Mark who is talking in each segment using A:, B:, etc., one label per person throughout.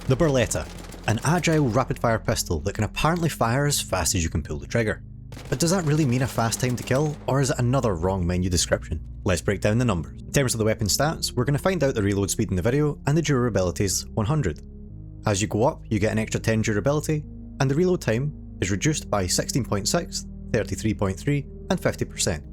A: The Burletta, an agile rapid-fire pistol that can apparently fire as fast as you can pull the trigger. But does that really mean a fast time to kill, or is it another wrong menu description? Let's break down the numbers. In terms of the weapon stats, we're going to find out the reload speed in the video, and the durability is 100. As you go up, you get an extra 10 durability, and the reload time is reduced by 16.6, 33.3, and 50%.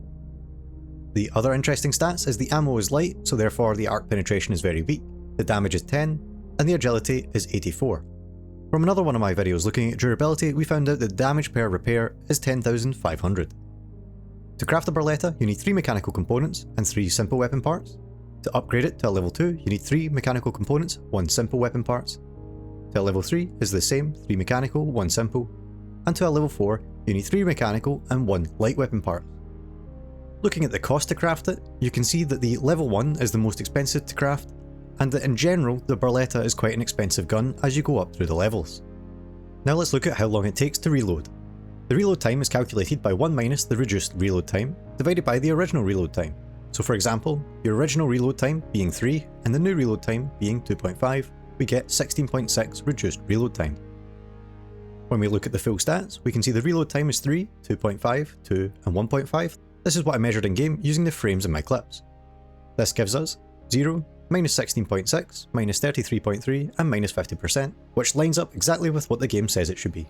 A: The other interesting stats is the ammo is light, so therefore the arc penetration is very weak, the damage is 10, and the agility is 84. From another one of my videos looking at durability, we found out that damage per repair is 10,500. To craft the Burletta, you need 3 mechanical components and 3 simple weapon parts. To upgrade it to a level 2, you need 3 mechanical components, 1 simple weapon parts. To a level 3 is the same, 3 mechanical, 1 simple. And to a level 4, you need 3 mechanical and 1 light weapon part. Looking at the cost to craft it, you can see that the level 1 is the most expensive to craft, and that in general the Burletta is quite an expensive gun as you go up through the levels. Now let's look at how long it takes to reload. The reload time is calculated by 1 minus the reduced reload time, divided by the original reload time. So for example, your original reload time being 3, and the new reload time being 2.5, we get 16.6 reduced reload time. When we look at the full stats, we can see the reload time is 3, 2.5, 2, and 1.5. This is what I measured in game using the frames in my clips. This gives us 0, minus 16.6, minus 33.3, and minus 50%, which lines up exactly with what the game says it should be.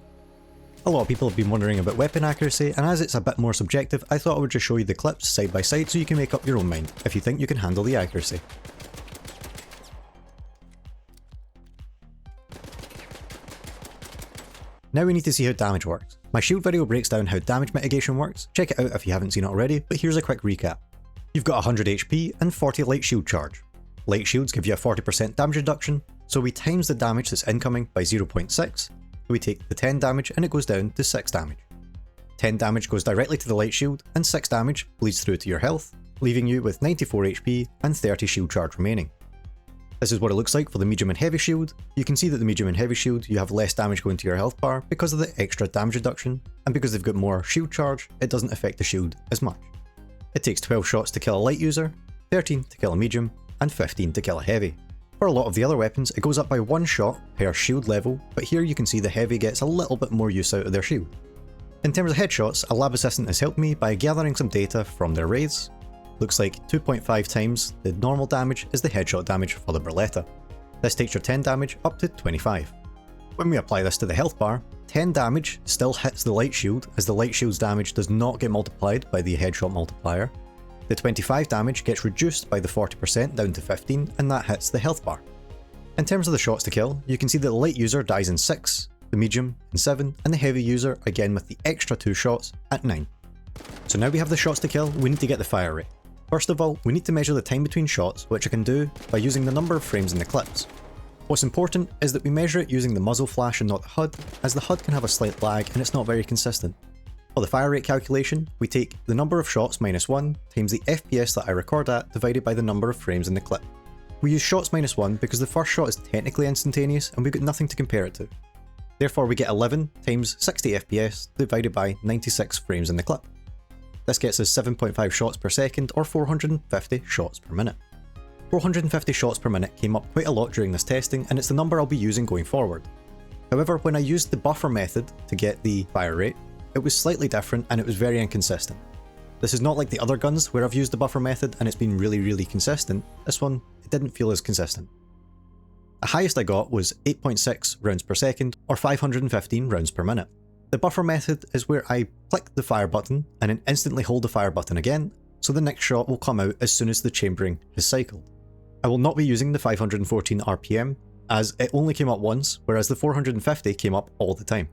A: A lot of people have been wondering about weapon accuracy, and as it's a bit more subjective, I thought I would just show you the clips side by side so you can make up your own mind if you think you can handle the accuracy. Now we need to see how damage works. My shield video breaks down how damage mitigation works, check it out if you haven't seen it already, but here's a quick recap. You've got 100 HP and 40 light shield charge. Light shields give you a 40% damage reduction, so we times the damage that's incoming by 0.6, we take the 10 damage and it goes down to 6 damage. 10 damage goes directly to the light shield, and 6 damage bleeds through to your health, leaving you with 94 HP and 30 shield charge remaining. This is what it looks like for the medium and heavy shield. You can see that the medium and heavy shield, you have less damage going to your health bar because of the extra damage reduction, and because they've got more shield charge, it doesn't affect the shield as much. It takes 12 shots to kill a light user, 13 to kill a medium, and 15 to kill a heavy. For a lot of the other weapons, it goes up by 1 shot per shield level, but here you can see the heavy gets a little bit more use out of their shield. In terms of headshots, a lab assistant has helped me by gathering some data from their raids. Looks like 2.5 times the normal damage is the headshot damage for the Burletta. This takes your 10 damage up to 25. When we apply this to the health bar, 10 damage still hits the light shield, as the light shield's damage does not get multiplied by the headshot multiplier. The 25 damage gets reduced by the 40% down to 15, and that hits the health bar. In terms of the shots to kill, you can see that the light user dies in 6, the medium in 7, and the heavy user, again with the extra 2 shots, at 9. So now we have the shots to kill, we need to get the fire rate. First of all, we need to measure the time between shots, which I can do by using the number of frames in the clips. What's important is that we measure it using the muzzle flash and not the HUD, as the HUD can have a slight lag and it's not very consistent. For the fire rate calculation, we take the number of shots minus 1 times the FPS that I record at divided by the number of frames in the clip. We use shots minus 1 because the first shot is technically instantaneous and we've got nothing to compare it to. Therefore we get 11 times 60 FPS divided by 96 frames in the clip. This gets us 7.5 shots per second or 450 shots per minute. 450 shots per minute came up quite a lot during this testing, and it's the number I'll be using going forward. However, when I used the buffer method to get the fire rate, it was slightly different and it was very inconsistent. This is not like the other guns where I've used the buffer method and it's been really consistent. This one, it didn't feel as consistent. The highest I got was 8.6 rounds per second or 515 rounds per minute. The buffer method is where I click the fire button and then instantly hold the fire button again, so the next shot will come out as soon as the chambering is cycled. I will not be using the 514 RPM, as it only came up once, whereas the 450 came up all the time.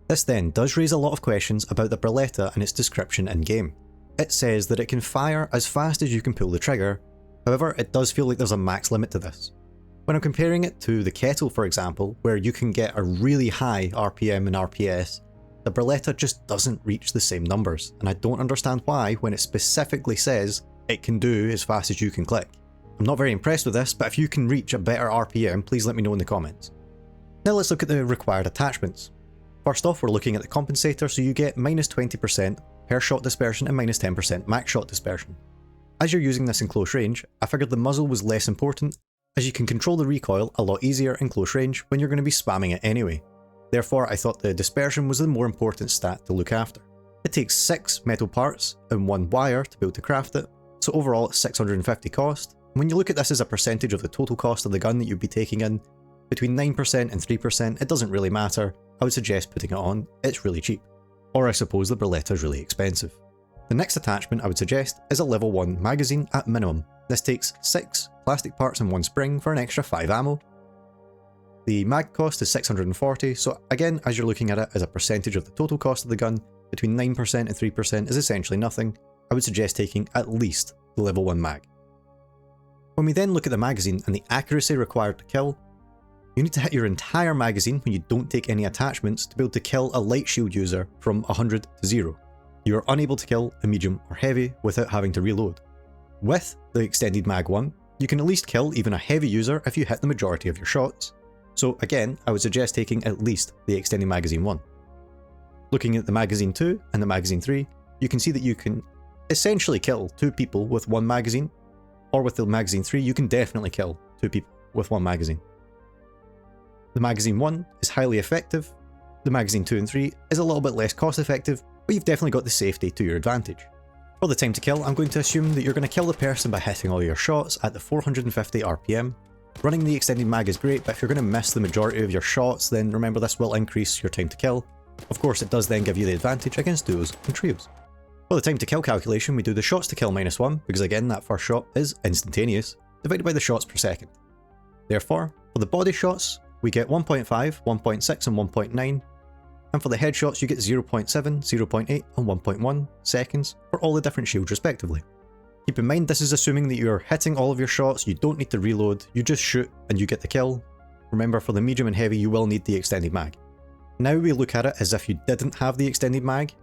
A: This then does raise a lot of questions about the Burletta and its description in game. It says that it can fire as fast as you can pull the trigger, however it does feel like there's a max limit to this. When I'm comparing it to the Kettle for example, where you can get a really high RPM and RPS, the Burletta just doesn't reach the same numbers, and I don't understand why when it specifically says it can do as fast as you can click. I'm not very impressed with this, but if you can reach a better RPM, please let me know in the comments. Now let's look at the required attachments. First off, we're looking at the compensator, so you get minus 20% per shot dispersion and minus 10% max shot dispersion. As you're using this in close range, I figured the muzzle was less important, as you can control the recoil a lot easier in close range when you're going to be spamming it anyway. Therefore, I thought the dispersion was the more important stat to look after. It takes 6 metal parts and 1 wire to be able to craft it, so overall it's 650 cost. When you look at this as a percentage of the total cost of the gun that you'd be taking in, between 9% and 3%, it doesn't really matter. I would suggest putting it on, it's really cheap. Or I suppose the Burletta is really expensive. The next attachment I would suggest is a level 1 magazine at minimum. This takes 6 plastic parts and 1 spring for an extra 5 ammo. The mag cost is 640, so again, as you're looking at it as a percentage of the total cost of the gun, between 9% and 3% is essentially nothing. I would suggest taking at least the level 1 mag. When we then look at the magazine and the accuracy required to kill, you need to hit your entire magazine when you don't take any attachments to be able to kill a light shield user from 100 to 0. You are unable to kill a medium or heavy without having to reload. With the extended mag 1, you can at least kill even a heavy user if you hit the majority of your shots. So again, I would suggest taking at least the extended magazine 1. Looking at the magazine 2 and the magazine 3, you can see that you can essentially kill 2 people with 1 magazine, or with the magazine 3 you can definitely kill 2 people with 1 magazine. The magazine 1 is highly effective, the magazine 2 and 3 is a little bit less cost effective, but you've definitely got the safety to your advantage. For the time to kill, I'm going to assume that you're going to kill the person by hitting all your shots at the 450 RPM. Running the extended mag is great, but if you're going to miss the majority of your shots, then remember this will increase your time to kill. Of course, it does then give you the advantage against duos and trios. For the time to kill calculation, we do the shots to kill -1, because again, that first shot is instantaneous, divided by the shots per second. Therefore, for the body shots, we get 1.5, 1.6 and 1.9, and for the headshots you get 0.7, 0.8 and 1.1 seconds for all the different shields respectively. Keep in mind this is assuming that you're hitting all of your shots, you don't need to reload, you just shoot and you get the kill. Remember, for the medium and heavy you will need the extended mag. Now we look at it as if you didn't have the extended mag.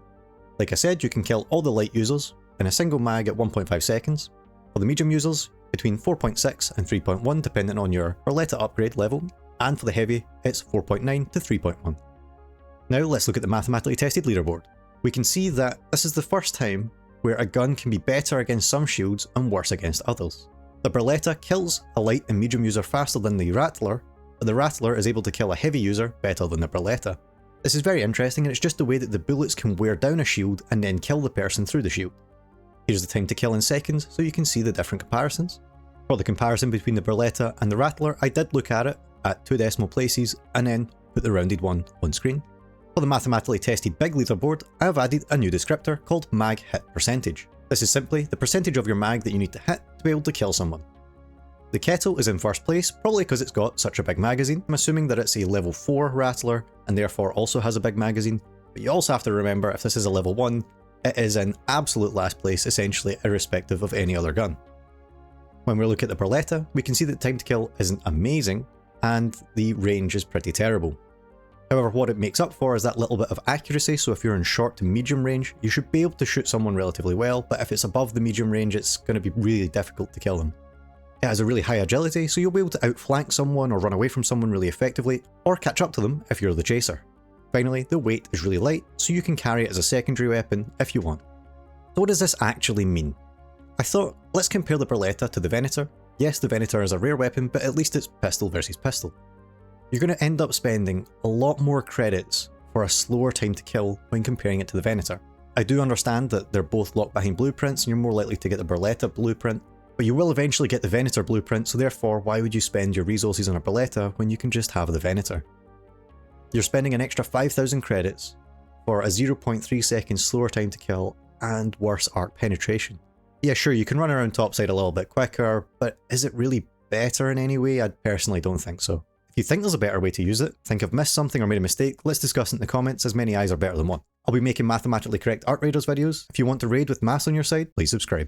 A: Like I said, you can kill all the light users in a single mag at 1.5 seconds. For the medium users, between 4.6 and 3.1 depending on your Burletta upgrade level, and for the heavy, it's 4.9 to 3.1. Now let's look at the mathematically tested leaderboard. We can see that this is the first time where a gun can be better against some shields and worse against others. The Burletta kills a light and medium user faster than the Rattler, but the Rattler is able to kill a heavy user better than the Burletta. This is very interesting, and it's just the way that the bullets can wear down a shield and then kill the person through the shield. Here's the time to kill in seconds so you can see the different comparisons. For the comparison between the Burletta and the Rattler, I did look at it at 2 decimal places and then put the rounded one on screen. For the mathematically tested big leaderboard, I have added a new descriptor called mag hit percentage. This is simply the percentage of your mag that you need to hit to be able to kill someone. The Kettle is in first place, probably because it's got such a big magazine. I'm assuming that it's a level 4 Rattler and therefore also has a big magazine, but you also have to remember if this is a level 1, it is in absolute last place, essentially irrespective of any other gun. When we look at the Burletta, we can see that time to kill isn't amazing and the range is pretty terrible. However, what it makes up for is that little bit of accuracy, so if you're in short to medium range, you should be able to shoot someone relatively well, but if it's above the medium range, it's going to be really difficult to kill them. It has a really high agility, so you'll be able to outflank someone or run away from someone really effectively, or catch up to them if you're the chaser. Finally, the weight is really light, so you can carry it as a secondary weapon if you want. So what does this actually mean? I thought, let's compare the Burletta to the Venator. Yes, the Venator is a rare weapon, but at least it's pistol versus pistol. You're going to end up spending a lot more credits for a slower time to kill when comparing it to the Venator. I do understand that they're both locked behind blueprints and you're more likely to get the Burletta blueprint, but you will eventually get the Venator blueprint, so therefore why would you spend your resources on a Burletta when you can just have the Venator? You're spending an extra 5,000 credits for a 0.3 seconds slower time to kill and worse arc penetration. Yeah, sure, you can run around topside a little bit quicker, but is it really better in any way? I personally don't think so. If you think there's a better way to use it, think I've missed something or made a mistake, let's discuss it in the comments, as many eyes are better than one. I'll be making mathematically correct ArcRaiders videos. If you want to raid with maths on your side, please subscribe.